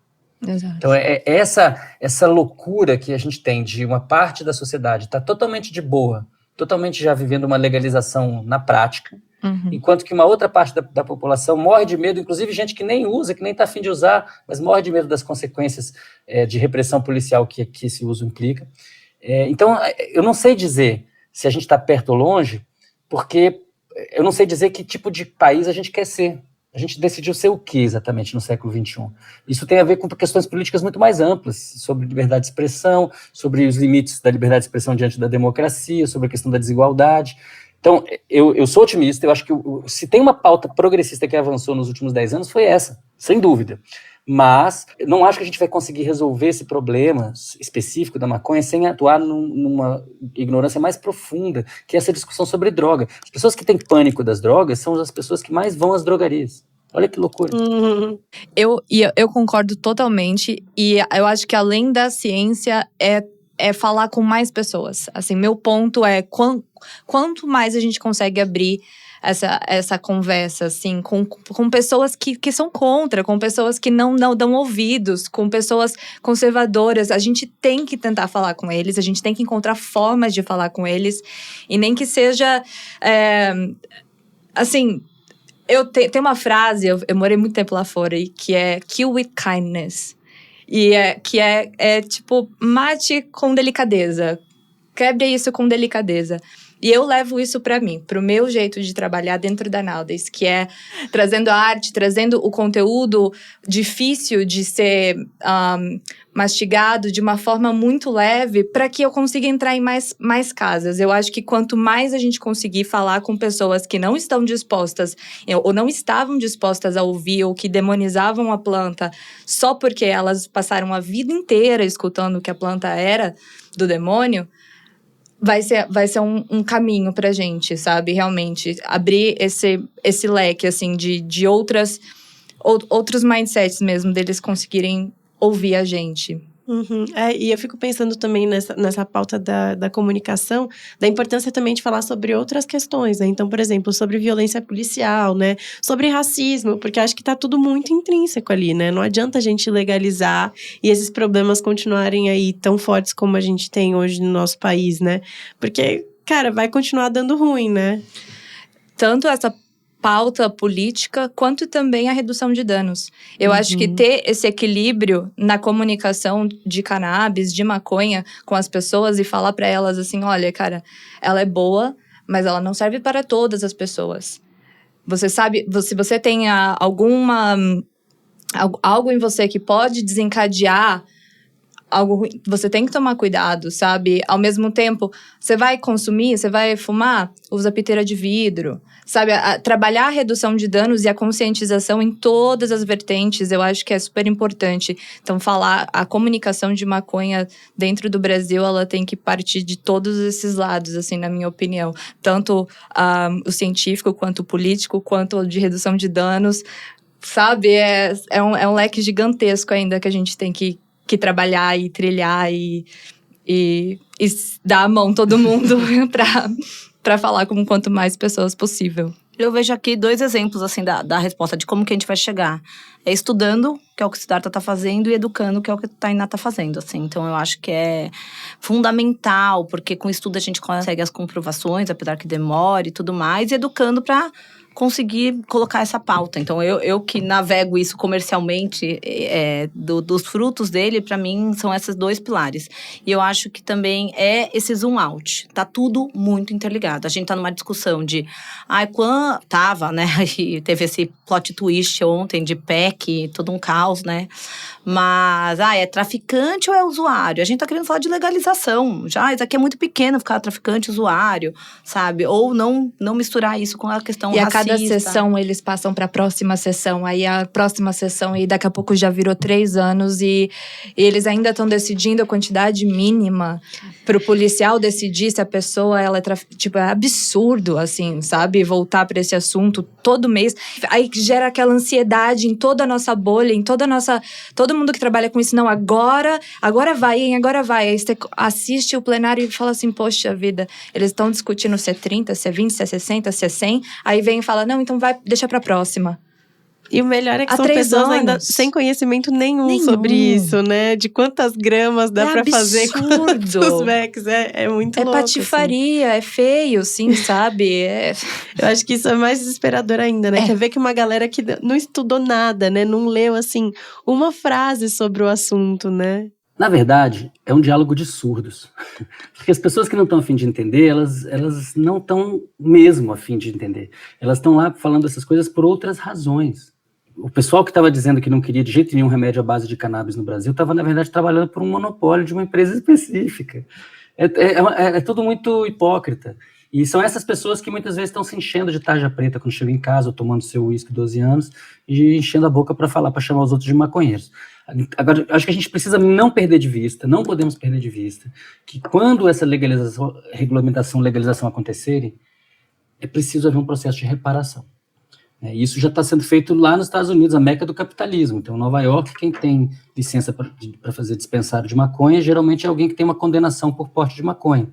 Exato. Então, essa loucura que a gente tem de uma parte da sociedade estar totalmente de boa, totalmente já vivendo uma legalização na prática, enquanto que uma outra parte da população morre de medo, inclusive gente que nem usa, que nem está a fim de usar, mas morre de medo das consequências de repressão policial que esse uso implica. Então, eu não sei dizer se a gente está perto ou longe, porque eu não sei dizer que tipo de país a gente quer ser. A gente decidiu ser o que exatamente no século XXI? Isso tem a ver com questões políticas muito mais amplas, sobre liberdade de expressão, sobre os limites da liberdade de expressão diante da democracia, sobre a questão da desigualdade. Então, eu sou otimista, eu acho que se tem uma pauta progressista que avançou nos últimos 10 anos, foi essa, sem dúvida. Mas não acho que a gente vai conseguir resolver esse problema específico da maconha sem atuar numa ignorância mais profunda, que é essa discussão sobre droga. As pessoas que têm pânico das drogas são as pessoas que mais vão às drogarias. Olha que loucura. Eu concordo totalmente, e eu acho que além da ciência é falar com mais pessoas. Assim, meu ponto é quanto mais a gente consegue abrir essa conversa, assim, com pessoas que são contra, com pessoas que não dão ouvidos, com pessoas conservadoras. A gente tem que tentar falar com eles, a gente tem que encontrar formas de falar com eles, e nem que seja, assim, tem uma frase, eu morei muito tempo lá fora, que é kill with kindness, e que é tipo, mate com delicadeza, quebre isso com delicadeza. E eu levo isso para mim, para o meu jeito de trabalhar dentro da Nowadays, que é trazendo a arte, trazendo o conteúdo difícil de ser mastigado de uma forma muito leve, para que eu consiga entrar em mais casas. Eu acho que quanto mais a gente conseguir falar com pessoas que não estão dispostas, ou não estavam dispostas a ouvir, ou que demonizavam a planta só porque elas passaram a vida inteira escutando que a planta era do demônio, vai ser um caminho pra gente, sabe? Realmente, abrir esse leque, assim, de outros mindsets mesmo, deles conseguirem ouvir a gente. E eu fico pensando também nessa pauta da comunicação, da importância também de falar sobre outras questões, né? Então, por exemplo, sobre violência policial, né? Sobre racismo, porque acho que tá tudo muito intrínseco ali, né? Não adianta a gente legalizar e esses problemas continuarem aí tão fortes como a gente tem hoje no nosso país, né? Porque, cara, vai continuar dando ruim, né? Tanto essa pauta política, quanto também a redução de danos. Eu acho que ter esse equilíbrio na comunicação de cannabis, de maconha com as pessoas e falar para elas assim, olha, cara, ela é boa, mas ela não serve para todas as pessoas. Você sabe, se você tem algo em você que pode desencadear algo ruim, você tem que tomar cuidado, sabe? Ao mesmo tempo, você vai consumir, você vai fumar, usa piteira de vidro, sabe? Trabalhar a redução de danos e a conscientização em todas as vertentes, eu acho que é super importante. Então, a comunicação de maconha dentro do Brasil, ela tem que partir de todos esses lados, assim, na minha opinião. Tanto o científico, quanto o político, quanto o de redução de danos, sabe? É um leque gigantesco ainda que a gente tem que trabalhar e trilhar e dar a mão todo mundo para falar com quanto mais pessoas possível. Eu vejo aqui 2 exemplos, assim, da resposta de como que a gente vai chegar. É estudando, que é o que o Siddhartha tá fazendo, e educando, que é o que a Tainá tá fazendo, assim. Então, eu acho que é fundamental, porque com o estudo a gente consegue as comprovações, apesar que demore e tudo mais, e educando para conseguir colocar essa pauta. Então, eu que navego isso comercialmente, dos frutos dele, para mim, são esses 2 pilares. E eu acho que também é esse zoom out. Tá tudo muito interligado. A gente tá numa discussão de... quando tava, né? E teve esse plot twist ontem de PEC, todo um caos, né? Mas, é traficante ou é usuário? A gente tá querendo falar de legalização. Já, isso aqui é muito pequeno, ficar traficante, usuário, sabe? Ou não misturar isso com a questão racista. E a cada sessão eles passam para a próxima sessão, aí a próxima sessão, e daqui a pouco já virou 3 anos e eles ainda estão decidindo a quantidade mínima para o policial decidir se a pessoa ela é absurdo, assim, sabe? Voltar para esse assunto todo mês. Aí gera aquela ansiedade em toda a nossa bolha, em toda a nossa... Todo mundo que trabalha com isso, não, agora vai, hein, agora vai. Aí você assiste o plenário e fala assim, poxa vida, eles estão discutindo se é 30, se é 20, se é 60, se é 100. Aí vem e fala, não, então vai, deixa pra próxima. E o melhor é que são pessoas ainda sem conhecimento nenhum sobre isso, né? De quantas gramas dá pra fazer com os Vex. É muito louco. É patifaria, assim. É feio, sim, sabe? Eu acho que isso é mais desesperador ainda, né? Quer ver que uma galera que não estudou nada, né? Não leu, assim, uma frase sobre o assunto, né? Na verdade, é um diálogo de surdos. Porque as pessoas que não estão a fim de entender, elas não estão mesmo a fim de entender. Elas estão lá falando essas coisas por outras razões. O pessoal que estava dizendo que não queria de jeito nenhum remédio à base de cannabis no Brasil estava, na verdade, trabalhando por um monopólio de uma empresa específica. É tudo muito hipócrita. E são essas pessoas que muitas vezes estão se enchendo de tarja preta quando chegam em casa, ou tomando seu uísque 12 anos, e enchendo a boca para chamar os outros de maconheiros. Agora, acho que a gente precisa não perder de vista, não podemos perder de vista, que quando essa legalização acontecerem, é preciso haver um processo de reparação. Isso já está sendo feito lá nos Estados Unidos, a meca do capitalismo. Então, Nova York, quem tem licença para fazer dispensário de maconha, geralmente é alguém que tem uma condenação por porte de maconha.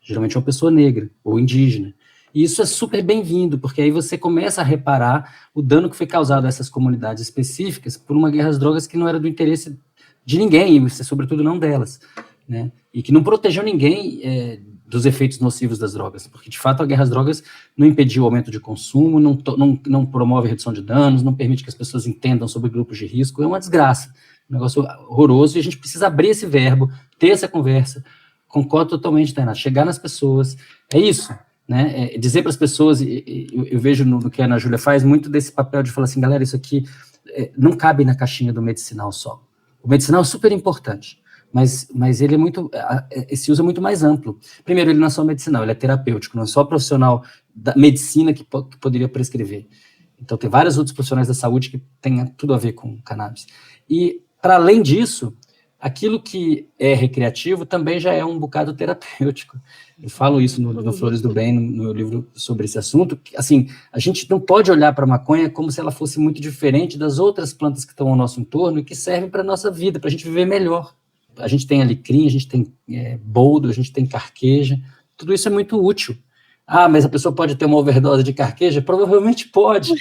Geralmente é uma pessoa negra ou indígena. E isso é super bem-vindo, porque aí você começa a reparar o dano que foi causado a essas comunidades específicas por uma guerra às drogas que não era do interesse de ninguém, e sobretudo não delas, né? E que não protegeu ninguém dos efeitos nocivos das drogas, porque de fato a guerra às drogas não impediu o aumento de consumo, não promove a redução de danos, não permite que as pessoas entendam sobre grupos de risco, é uma desgraça, um negócio horroroso, e a gente precisa abrir esse verbo, ter essa conversa. Concordo totalmente, Tainá, chegar nas pessoas, é isso, né? Dizer para as pessoas, eu vejo no que a Ana Júlia faz, muito desse papel de falar assim, galera, isso aqui não cabe na caixinha do medicinal só. O medicinal é super importante, mas ele é muito, esse uso é muito mais amplo. Primeiro, ele não é só medicinal, ele é terapêutico, não é só profissional da medicina que poderia prescrever. Então, tem vários outros profissionais da saúde que têm tudo a ver com cannabis. E, para além disso, aquilo que é recreativo também já é um bocado terapêutico. Eu falo isso no Flores do Bem, no meu livro sobre esse assunto. Assim, a gente não pode olhar para a maconha como se ela fosse muito diferente das outras plantas que estão ao nosso entorno e que servem para a nossa vida, para a gente viver melhor. A gente tem alecrim, a gente tem boldo, a gente tem carqueja, tudo isso é muito útil. Ah, mas a pessoa pode ter uma overdose de carqueja? Provavelmente pode.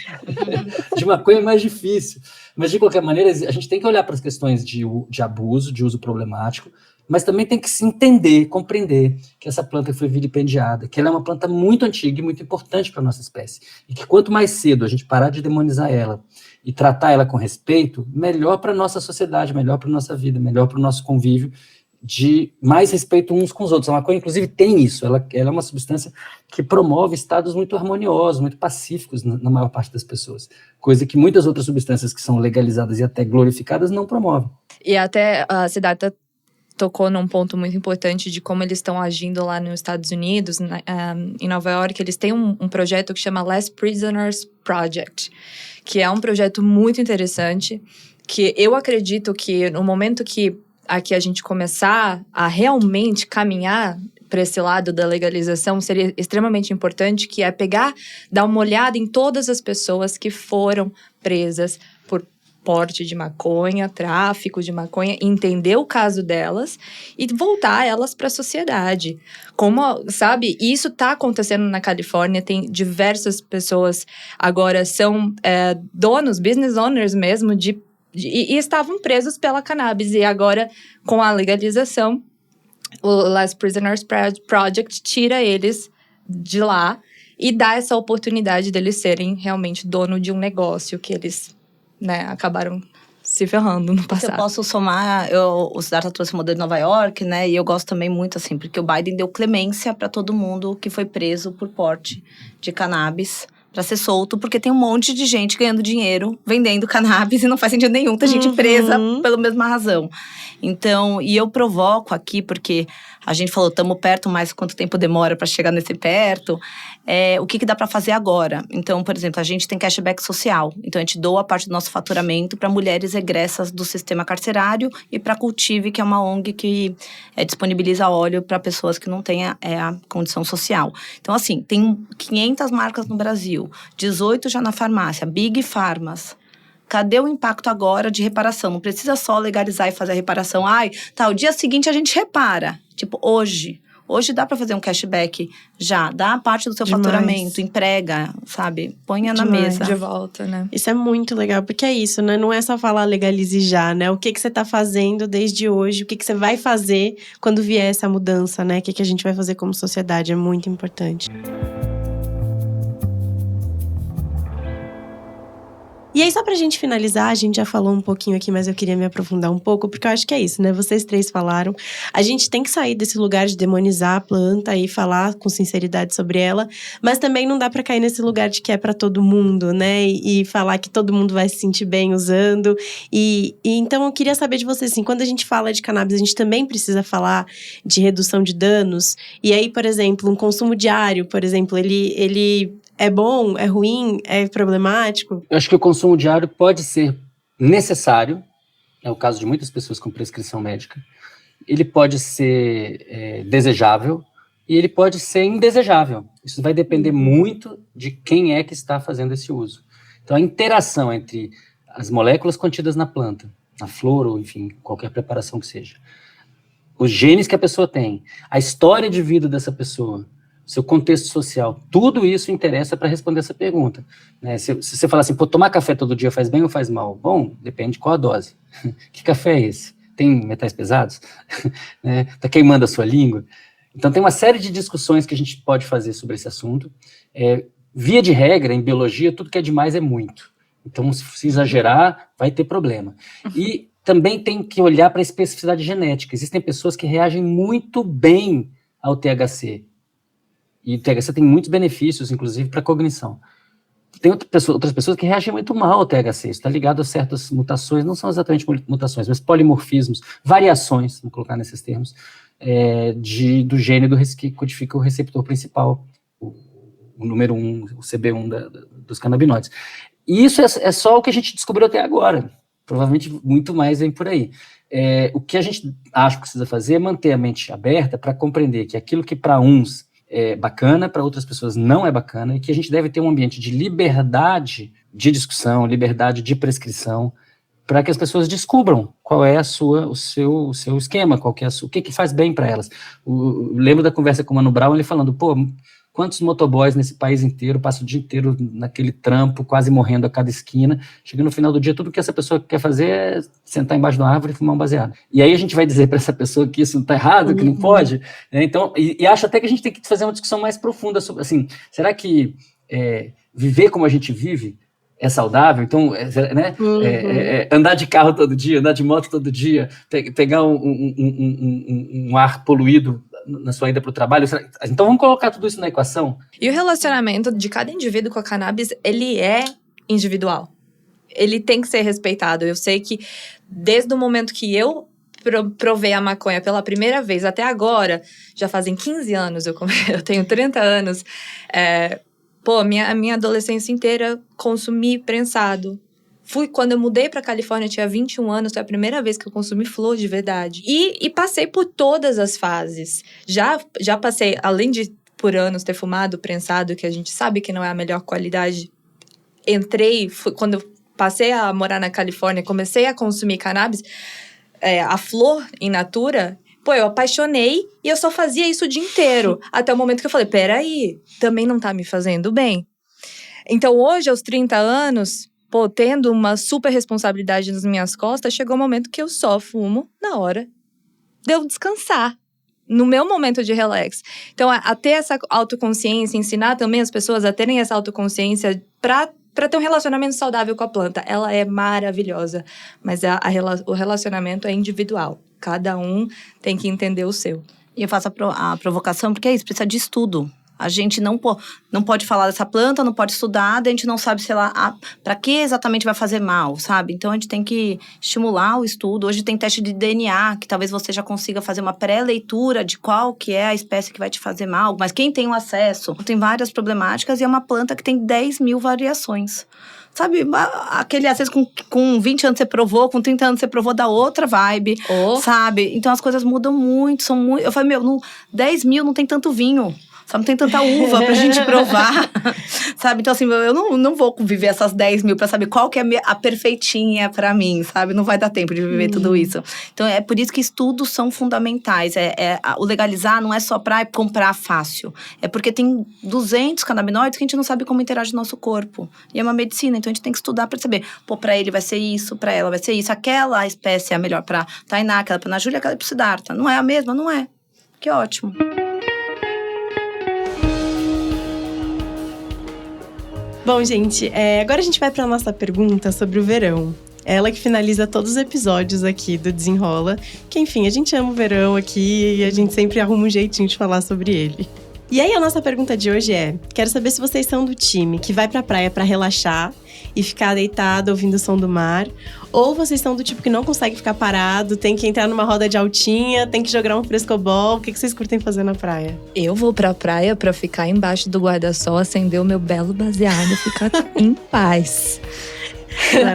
De maconha é mais difícil. Mas, de qualquer maneira, a gente tem que olhar para as questões de abuso, de uso problemático, mas também tem que se entender, compreender que essa planta foi vilipendiada, que ela é uma planta muito antiga e muito importante para a nossa espécie, e que quanto mais cedo a gente parar de demonizar ela e tratar ela com respeito, melhor para a nossa sociedade, melhor para a nossa vida, melhor para o nosso convívio, de mais respeito uns com os outros. A maconha, inclusive, tem isso, ela é uma substância que promove estados muito harmoniosos, muito pacíficos na maior parte das pessoas, coisa que muitas outras substâncias que são legalizadas e até glorificadas não promovem. E até a Siddhartha tocou num ponto muito importante de como eles estão agindo lá nos Estados Unidos, em Nova York. Eles têm um projeto que chama Less Prisoners Project, que é um projeto muito interessante, que eu acredito que no momento que a gente começar a realmente caminhar para esse lado da legalização, seria extremamente importante, que é dar uma olhada em todas as pessoas que foram presas por porte de maconha, tráfico de maconha, entender o caso delas e voltar elas para a sociedade. Como, sabe, isso está acontecendo na Califórnia, tem diversas pessoas agora são donos, business owners mesmo, e estavam presos pela cannabis. E agora, com a legalização, o Last Prisoners Project tira eles de lá e dá essa oportunidade deles serem realmente dono de um negócio que eles, né, acabaram se ferrando no passado. Eu posso somar, o Siddhartha trouxe o modelo de Nova York, né, e eu gosto também muito, assim, porque o Biden deu clemência para todo mundo que foi preso por porte de cannabis, para ser solto, porque tem um monte de gente ganhando dinheiro, vendendo cannabis, e não faz sentido nenhum ter gente presa pela mesma razão. Então, e eu provoco aqui, porque a gente falou, estamos perto, mas quanto tempo demora para chegar nesse perto? O que dá para fazer agora? Então, por exemplo, a gente tem cashback social. Então, a gente doa parte do nosso faturamento para mulheres egressas do sistema carcerário e para a Cultive, que é uma ONG que disponibiliza óleo para pessoas que não têm a condição social. Então, assim, tem 500 marcas no Brasil, 18 já na farmácia, Big Pharmas. Cadê o impacto agora de reparação? Não precisa só legalizar e fazer a reparação. O dia seguinte a gente repara. Tipo, hoje dá para fazer um cashback já. Dá a parte do seu faturamento, emprega, sabe? Ponha na mesa. De volta, né? Isso é muito legal, porque é isso, né? Não é só falar legalize já, né? O que você tá fazendo desde hoje, o que você vai fazer quando vier essa mudança, né? O que a gente vai fazer como sociedade, é muito importante. E aí, só pra gente finalizar, a gente já falou um pouquinho aqui, mas eu queria me aprofundar um pouco, porque eu acho que é isso, né? Vocês três falaram. A gente tem que sair desse lugar de demonizar a planta e falar com sinceridade sobre ela, mas também não dá pra cair nesse lugar de que é pra todo mundo, né? E falar que todo mundo vai se sentir bem usando. E então, eu queria saber de vocês, assim, quando a gente fala de cannabis, a gente também precisa falar de redução de danos. E aí, por exemplo, um consumo diário, por exemplo, ele é bom, é ruim, é problemático? Eu acho que o consumo diário pode ser necessário, é o caso de muitas pessoas com prescrição médica. Ele pode ser desejável e ele pode ser indesejável. Isso vai depender muito de quem é que está fazendo esse uso. Então, a interação entre as moléculas contidas na planta, na flor ou, enfim, qualquer preparação que seja, os genes que a pessoa tem, a história de vida dessa pessoa, seu contexto social, tudo isso interessa para responder essa pergunta. Né? Se você falar assim, tomar café todo dia faz bem ou faz mal? Bom, depende de qual a dose. Que café é esse? Tem metais pesados? Né? Tá queimando a sua língua? Então, tem uma série de discussões que a gente pode fazer sobre esse assunto. Via de regra, em biologia, tudo que é demais é muito. Então, se exagerar, vai ter problema. E também tem que olhar para a especificidade genética. Existem pessoas que reagem muito bem ao THC. E o THC tem muitos benefícios, inclusive, para a cognição. Tem outras pessoas que reagem muito mal ao THC. Isso está ligado a certas mutações, não são exatamente mutações, mas polimorfismos, variações, vamos colocar nesses termos, do gene que codifica o receptor principal, o número 1, o CB1 dos canabinoides. E isso é só o que a gente descobriu até agora. Provavelmente muito mais vem por aí. O que a gente acha que precisa fazer é manter a mente aberta para compreender que aquilo que para uns é bacana, para outras pessoas não é bacana, e que a gente deve ter um ambiente de liberdade de discussão, liberdade de prescrição, para que as pessoas descubram qual é o seu esquema, o que faz bem para elas. Lembro da conversa com o Mano Brown, ele falando, quantos motoboys nesse país inteiro passam o dia inteiro naquele trampo, quase morrendo a cada esquina. Chega no final do dia, tudo que essa pessoa quer fazer é sentar embaixo de uma árvore e fumar um baseado. E aí a gente vai dizer para essa pessoa que isso não está errado, que não pode, né? Então, e acho até que a gente tem que fazer uma discussão mais profunda sobre, assim, será que viver como a gente vive é saudável? Então, né? Andar de carro todo dia, andar de moto todo dia, pegar um ar poluído na sua ida para o trabalho. Então, vamos colocar tudo isso na equação. E o relacionamento de cada indivíduo com a cannabis, ele é individual. Ele tem que ser respeitado. Eu sei que desde o momento que eu provei a maconha pela primeira vez até agora, já fazem 15 anos, eu tenho 30 anos, a minha adolescência inteira consumi prensado. Quando eu mudei pra Califórnia, eu tinha 21 anos, foi a primeira vez que eu consumi flor de verdade. E passei por todas as fases. Já passei, além de por anos ter fumado prensado, que a gente sabe que não é a melhor qualidade, quando eu passei a morar na Califórnia, comecei a consumir cannabis, a flor in natura. Eu apaixonei e eu só fazia isso o dia inteiro. Até o momento que eu falei, peraí, também não tá me fazendo bem. Então, hoje, aos 30 anos, tendo uma super responsabilidade nas minhas costas, chegou o momento que eu só fumo na hora de eu descansar. No meu momento de relax. Então, a ter essa autoconsciência, ensinar também as pessoas a terem essa autoconsciência pra ter um relacionamento saudável com a planta. Ela é maravilhosa, mas o relacionamento é individual. Cada um tem que entender o seu. E eu faço a provocação, porque é isso, precisa de estudo. A gente não pode falar dessa planta, não pode estudar, a gente não sabe, sei lá, para que exatamente vai fazer mal, sabe? Então, a gente tem que estimular o estudo. Hoje tem teste de DNA, que talvez você já consiga fazer uma pré-leitura de qual que é a espécie que vai te fazer mal. Mas quem tem o acesso, tem várias problemáticas e é uma planta que tem 10 mil variações. Sabe, aquele, às vezes, com 20 anos você provou, com 30 anos você provou da outra vibe, sabe? Então, as coisas mudam muito, são muito... Eu falei, 10 mil não tem tanto vinho. Só não tem tanta uva pra gente provar, sabe? Então, assim, eu não vou viver essas 10 mil pra saber qual que é a perfeitinha pra mim, sabe? Não vai dar tempo de viver tudo isso. Então, é por isso que estudos são fundamentais. O legalizar não é só pra comprar fácil. É porque tem 200 canabinoides que a gente não sabe como interage no nosso corpo. E é uma medicina, então a gente tem que estudar pra saber. Pra ele vai ser isso, pra ela vai ser isso. Aquela espécie é a melhor pra Tainá, aquela pra Ana Júlia, aquela pra Siddhartha. Não é a mesma? Não é. Que ótimo. Bom, gente, agora a gente vai para a nossa pergunta sobre o verão. Ela que finaliza todos os episódios aqui do Desenrola. Que, enfim, a gente ama o verão aqui e a gente sempre arruma um jeitinho de falar sobre ele. E aí, a nossa pergunta de hoje quero saber se vocês são do time que vai pra praia pra relaxar e ficar deitado ouvindo o som do mar, ou vocês são do tipo que não consegue ficar parado, tem que entrar numa roda de altinha, tem que jogar um frescobol. O que vocês curtem fazer na praia? Eu vou pra praia pra ficar embaixo do guarda-sol, acender o meu belo baseado e ficar em paz.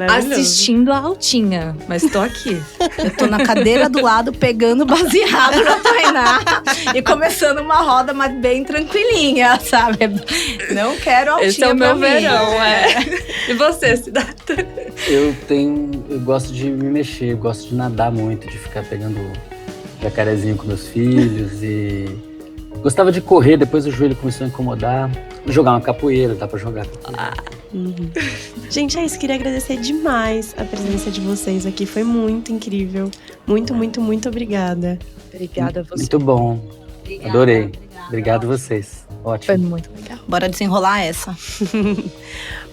Assistindo a altinha, mas tô aqui. Eu tô na cadeira do lado pegando baseado na Tainá e começando uma roda, mas bem tranquilinha, sabe? Não quero altinha. Esse é o meu verão, E você, Siddhartha? Eu gosto de me mexer, eu gosto de nadar muito, de ficar pegando jacarezinho com meus filhos e gostava de correr, depois o joelho começou a incomodar. Jogar uma capoeira, dá pra jogar. Gente, é isso. Queria agradecer demais a presença de vocês aqui. Foi muito incrível. Muito, muito, muito obrigada. Obrigada a você. Muito bom. Obrigada, adorei. Obrigado a vocês. Ótimo. Foi muito legal. Bora desenrolar essa.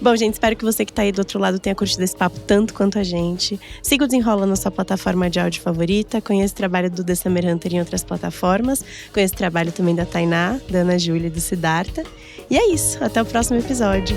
Bom, gente, espero que você que tá aí do outro lado tenha curtido esse papo tanto quanto a gente. Siga o Desenrola na sua plataforma de áudio favorita. Conheça o trabalho do The Summer Hunter em outras plataformas. Conheça o trabalho também da Tainá, da Ana Júlia e do Siddhartha. E é isso. Até o próximo episódio.